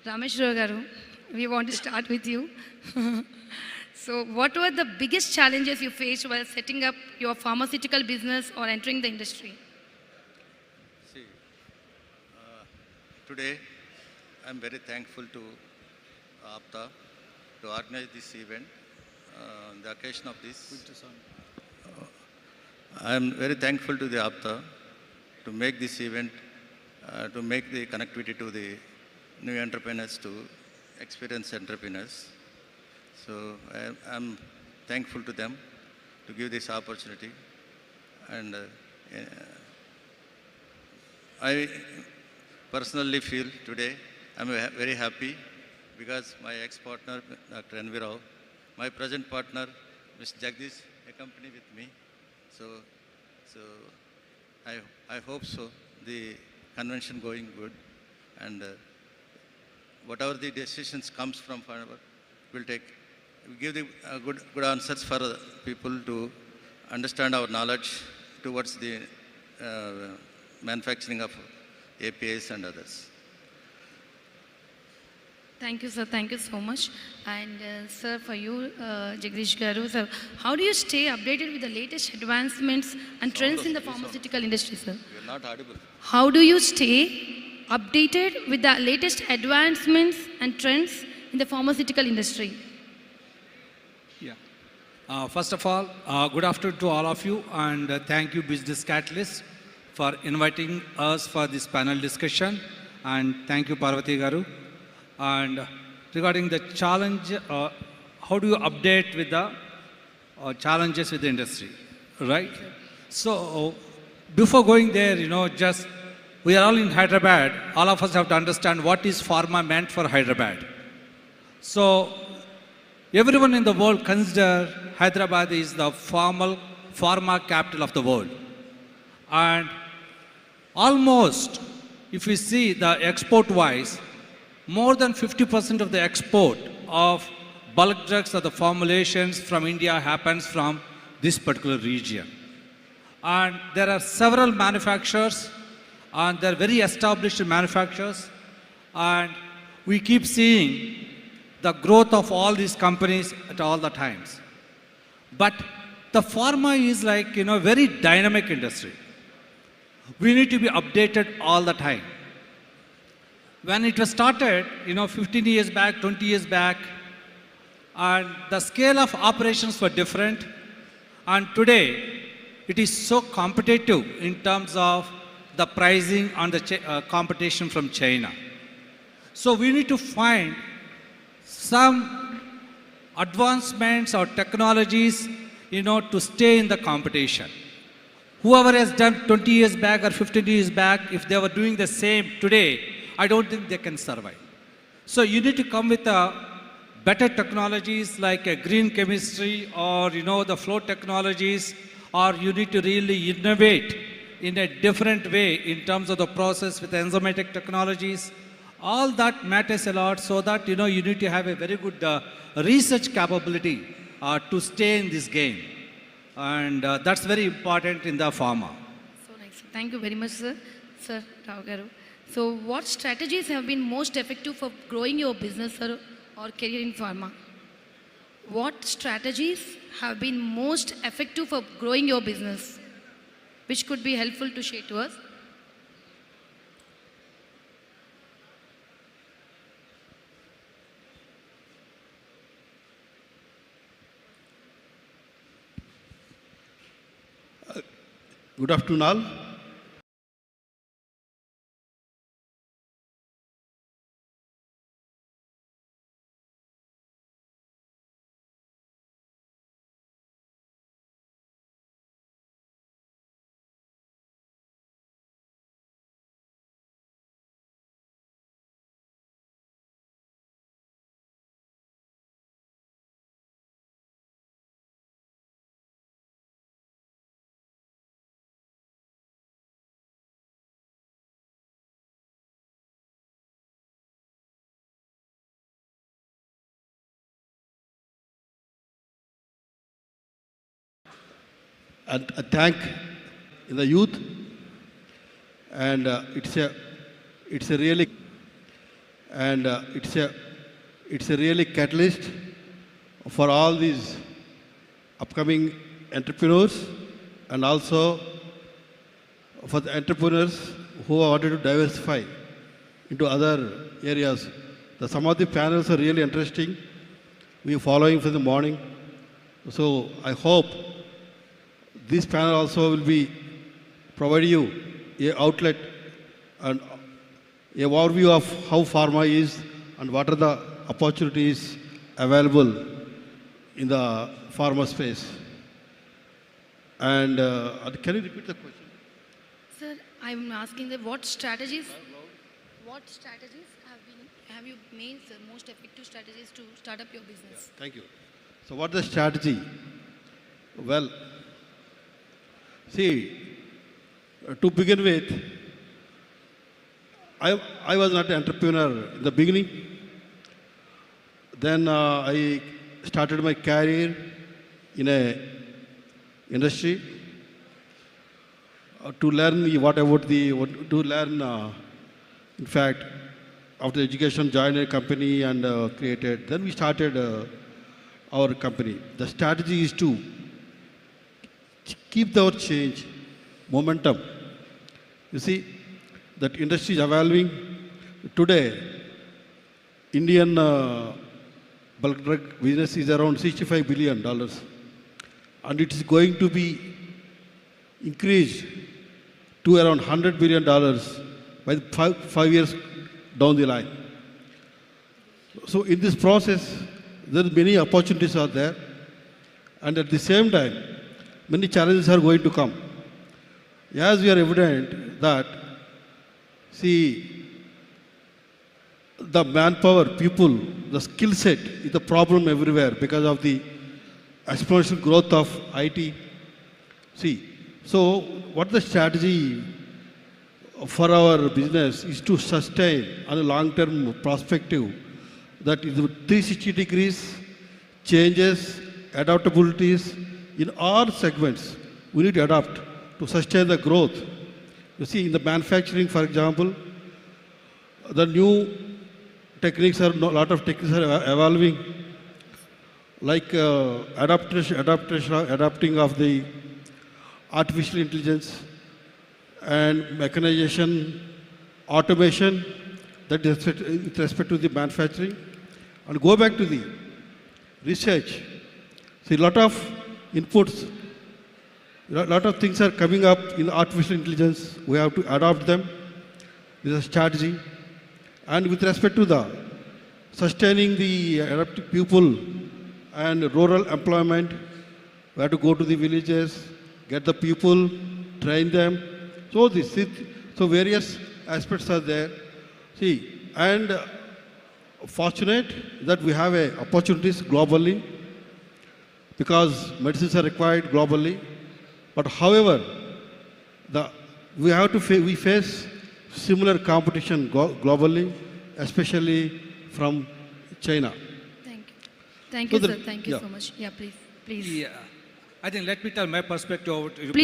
Rameshwara garu, we want to start with you. So, what were the biggest challenges you faced while setting up your pharmaceutical business or entering the industry? See, today I'm very thankful to APTA to organize this event on the occasion of this. I'm very thankful to the APTA to make this event, to make the connectivity to the new entrepreneurs, to experienced entrepreneurs. So I'm thankful to them to give this opportunity. And I personally feel today I'm very happy because my ex-partner, Dr. N.V. Rao, my present partner, Mr. Jagdish, accompany with me. So I hope so. The convention going good, and whatever the decisions comes from Farmer, we'll give the good answers for people to understand our knowledge towards the manufacturing of APIs and others. Thank you, sir. Thank you so much. And sir, for you, Jagdish Garu, sir, how do you stay updated with the latest advancements and trends in the pharmaceutical industry, sir? You are not audible. How do you stay updated with the latest advancements and trends in the pharmaceutical industry? Yeah. First of all, good afternoon to all of you, and thank you, Business Catalyst, for inviting us for this panel discussion. And thank you, Parvati Garu. And regarding the challenge, how do you update with the challenges with the industry, right? So before going there, just we are all in Hyderabad. All of us have to understand what is pharma meant for Hyderabad. So everyone in the world consider Hyderabad is the formal pharma capital of the world. And almost, if we see the export-wise, more than 50% of the export of bulk drugs or the formulations from India happens from this particular region. And there are several manufacturers, and they're very established manufacturers, and we keep seeing the growth of all these companies at all the times. But the pharma is like, very dynamic industry. We need to be updated all the time. When it was started, 15 years back, 20 years back, and the scale of operations were different. And today, it is so competitive in terms of the pricing and the competition from China. So we need to find some advancements or technologies, to stay in the competition. Whoever has done 20 years back or 15 years back, if they were doing the same today, I don't think they can survive. So you need to come with better technologies like a green chemistry or the flow technologies, or you need to really innovate in a different way in terms of the process with enzymatic technologies. All that matters a lot, so that you need to have a very good research capability to stay in this game. And that's very important in the pharma. So nice. Thank you very much, sir. Sir Rao Garu. So what strategies have been most effective for growing your business, sir, or career in pharma? What strategies have been most effective for growing your business, which could be helpful to share to us? Good afternoon all. And a thank in the youth, and it's a really, and it's a really catalyst for all these upcoming entrepreneurs and also for the entrepreneurs who wanted to diversify into other areas. Some of the panels are really interesting. We are following from the morning. So I hope this panel also will be provide you a outlet and a overview of how pharma is and what are the opportunities available in the pharma space. And can you repeat the question? Sir, I'm asking that what strategies have you made, sir, most effective strategies to start up your business? Thank you. So what is the strategy? Well, see, to begin with, I was not an entrepreneur in the beginning. Then I started my career in a industry to learn in fact, after education, joined a company and created. Then we started our company. The strategy is to keep our change momentum. You see, that industry is evolving. Today, Indian bulk drug business is around $65 billion. And it is going to be increased to around $100 billion by 5 years down the line. So in this process, there are many opportunities are there. And at the same time, many challenges are going to come. As we are evident that, see, the manpower, people, the skill set is the problem everywhere because of the exponential growth of IT. See, so what the strategy for our business is to sustain on a long-term perspective that is 360 degrees changes, adaptabilities in all segments. We need to adapt to sustain the growth. You see, in the manufacturing, for example, the new techniques a lot of techniques are evolving, like adapting of the artificial intelligence and mechanization, automation, that is with respect to the manufacturing. And go back to the research. See, a lot of inputs, a lot of things are coming up in artificial intelligence. We have to adopt them with a strategy. And with respect to the sustaining the adaptive people and rural employment, we have to go to the villages, get the people, train them. So various aspects are there. See, and fortunate that we have opportunities globally because medicines are required globally. But however, we face similar competition globally, especially from China. Thank you. Thank you, So sir. Thank you yeah. so much. Yeah, please. Yeah. I think let me tell my perspective over to you. Please.